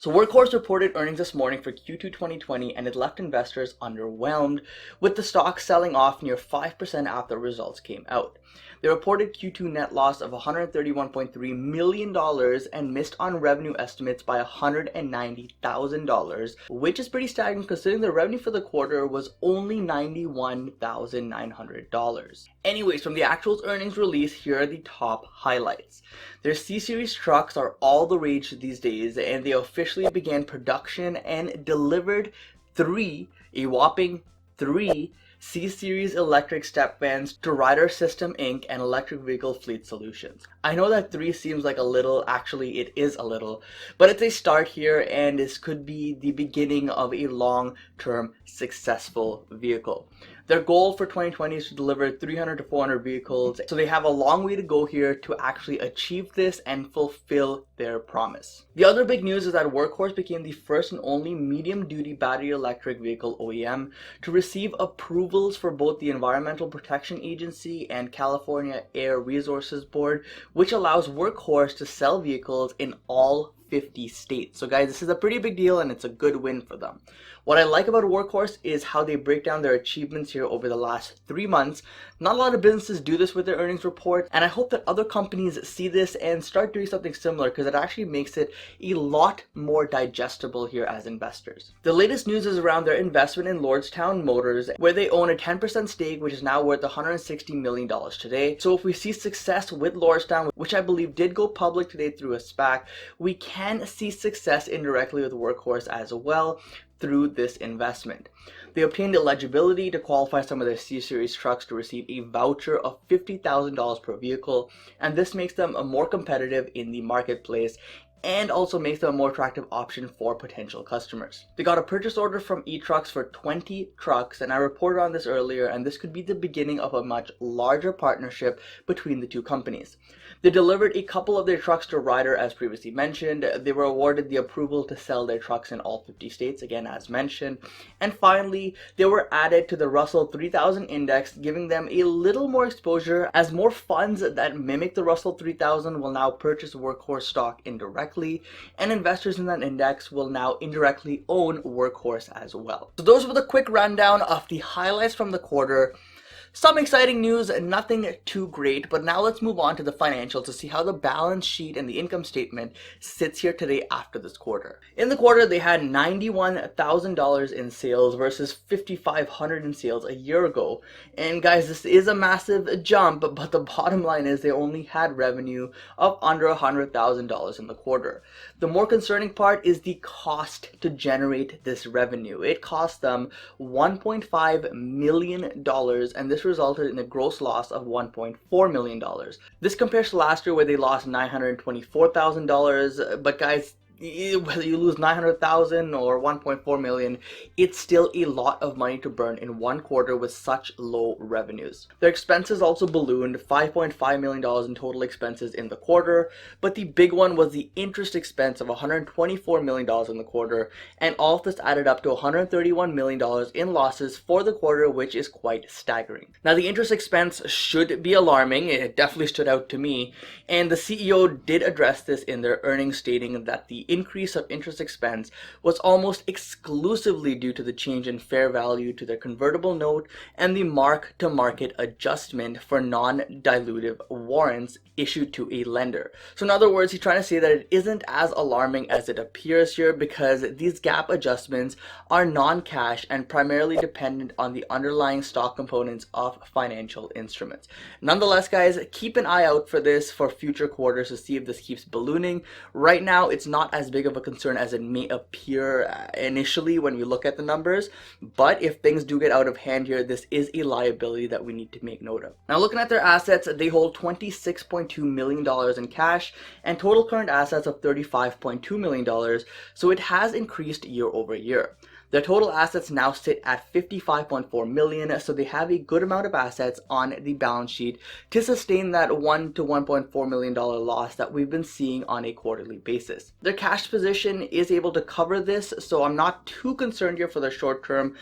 So Workhorse reported earnings this morning for Q2 2020 and it left investors underwhelmed, with the stock selling off near 5% after results came out. They reported Q2 net loss of $131.3 million and missed on revenue estimates by $190,000, which is pretty staggering considering the revenue for the quarter was only $91,900. Anyways, from the actual earnings release, here are the top highlights. Their C-Series trucks are all the rage these days, and they officially began production and delivered a whopping three C-Series electric step vans to Ryder System Inc. and Electric Vehicle Fleet Solutions. I know that 3 seems like a little, actually it is a little, but it's a start here and this could be the beginning of a long-term successful vehicle. Their goal for 2020 is to deliver 300 to 400 vehicles, so they have a long way to go here to actually achieve this and fulfill their promise. The other big news is that Workhorse became the first and only medium-duty battery electric vehicle OEM to receive approvals for both the Environmental Protection Agency and California Air Resources Board, which allows Workhorse to sell vehicles in all 50 states. So guys, this is a pretty big deal and it's a good win for them. What I like about Workhorse is how they break down their achievements here over the last 3 months. Not a lot of businesses do this with their earnings report, and I hope that other companies see this and start doing something similar because it actually makes it a lot more digestible here as investors. The latest news is around their investment in Lordstown Motors, where they own a 10% stake, which is now worth $160 million today. So if we see success with Lordstown, which I believe did go public today through a SPAC, we can see success indirectly with Workhorse as well through this investment. They obtained eligibility to qualify some of their C-Series trucks to receive a voucher of $50,000 per vehicle, and this makes them more competitive in the marketplace and also makes them a more attractive option for potential customers. They got a purchase order from eTrucks for 20 trucks, and I reported on this earlier, and this could be the beginning of a much larger partnership between the two companies. They delivered a couple of their trucks to Ryder as previously mentioned. They were awarded the approval to sell their trucks in all 50 states, again as mentioned. And finally, they were added to the Russell 3000 index, giving them a little more exposure as more funds that mimic the Russell 3000 will now purchase Workhorse stock indirectly, and investors in that index will now indirectly own Workhorse as well. So those were the quick rundown of the highlights from the quarter. Some exciting news, nothing too great, but now let's move on to the financials to see how the balance sheet and the income statement sits here today after this quarter. In the quarter, they had $91,000 in sales versus $5,500 in sales a year ago. And guys, this is a massive jump, but the bottom line is they only had revenue of under $100,000 in the quarter. The more concerning part is the cost to generate this revenue. It cost them $1.5 million, and this resulted in a gross loss of $1.4 million. This compares to last year where they lost $924,000, but guys, whether you lose $900,000 or $1.4 million, it's still a lot of money to burn in one quarter with such low revenues. Their expenses also ballooned, $5.5 million in total expenses in the quarter, but the big one was the interest expense of $124 million in the quarter, and all of this added up to $131 million in losses for the quarter, which is quite staggering. Now, the interest expense should be alarming. It definitely stood out to me, and the CEO did address this in their earnings, stating that the increase of interest expense was almost exclusively due to the change in fair value to their convertible note and the mark-to-market adjustment for non-dilutive warrants issued to a lender. So in other words, he's trying to say that it isn't as alarming as it appears here because these gap adjustments are non-cash and primarily dependent on the underlying stock components of financial instruments. Nonetheless, guys, keep an eye out for this for future quarters to see if this keeps ballooning. Right now, it's not as big of a concern as it may appear initially when we look at the numbers, but if things do get out of hand here, this is a liability that we need to make note of. Now, looking at their assets, they hold $26.2 million in cash and total current assets of $35.2 million, so it has increased year over year. Their total assets now sit at $55.4 million, so they have a good amount of assets on the balance sheet to sustain that $1 to $1.4 million loss that we've been seeing on a quarterly basis. Their cash position is able to cover this, so I'm not too concerned here for the short term,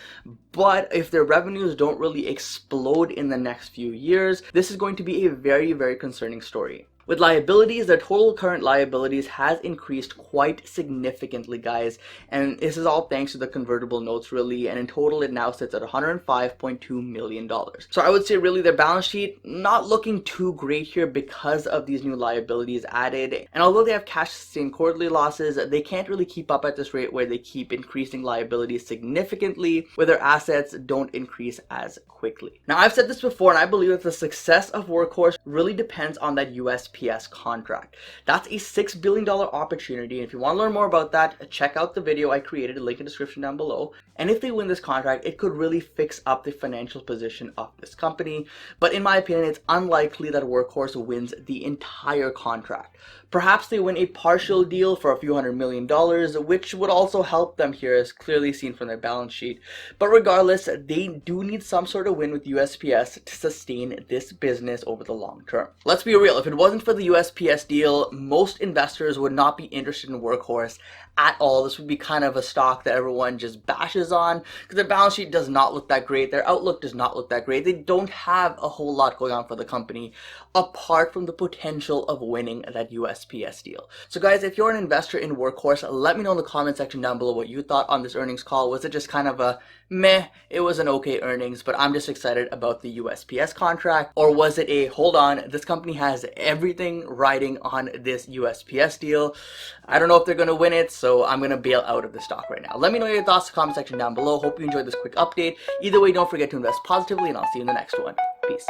but if their revenues don't really explode in the next few years, this is going to be a very, very concerning story. With liabilities, their total current liabilities has increased quite significantly, guys, and this is all thanks to the convertible notes, really, and in total it now sits at $105.2 million. So I would say really their balance sheet not looking too great here because of these new liabilities added, and although they have cash sustained quarterly losses, they can't really keep up at this rate where they keep increasing liabilities significantly, where their assets don't increase as quickly. Now, I've said this before, and I believe that the success of Workhorse really depends on that USPS contract. That's a $6 billion opportunity, and if you want to learn more about that, check out the video I created, link in the description down below. And if they win this contract, it could really fix up the financial position of this company. But in my opinion, it's unlikely that Workhorse wins the entire contract. Perhaps they win a partial deal for a few $100 million, which would also help them here, as clearly seen from their balance sheet. But regardless, they do need some sort of win with USPS to sustain this business over the long term. Let's be real, if it wasn't for the USPS deal, most investors would not be interested in Workhorse at all. This would be kind of a stock that everyone just bashes on because their balance sheet does not look that great. Their outlook does not look that great. They don't have a whole lot going on for the company apart from the potential of winning that USPS deal. So guys, if you're an investor in Workhorse, let me know in the comment section down below what you thought on this earnings call. Was it just kind of a meh, it was an okay earnings, but I'm just excited about the USPS contract? Or was it a, hold on, this company has everything riding on this USPS deal. I don't know if they're going to win it, so I'm going to bail out of the stock right now. Let me know your thoughts in the comment section down below. Hope you enjoyed this quick update. Either way, don't forget to invest positively, and I'll see you in the next one. Peace.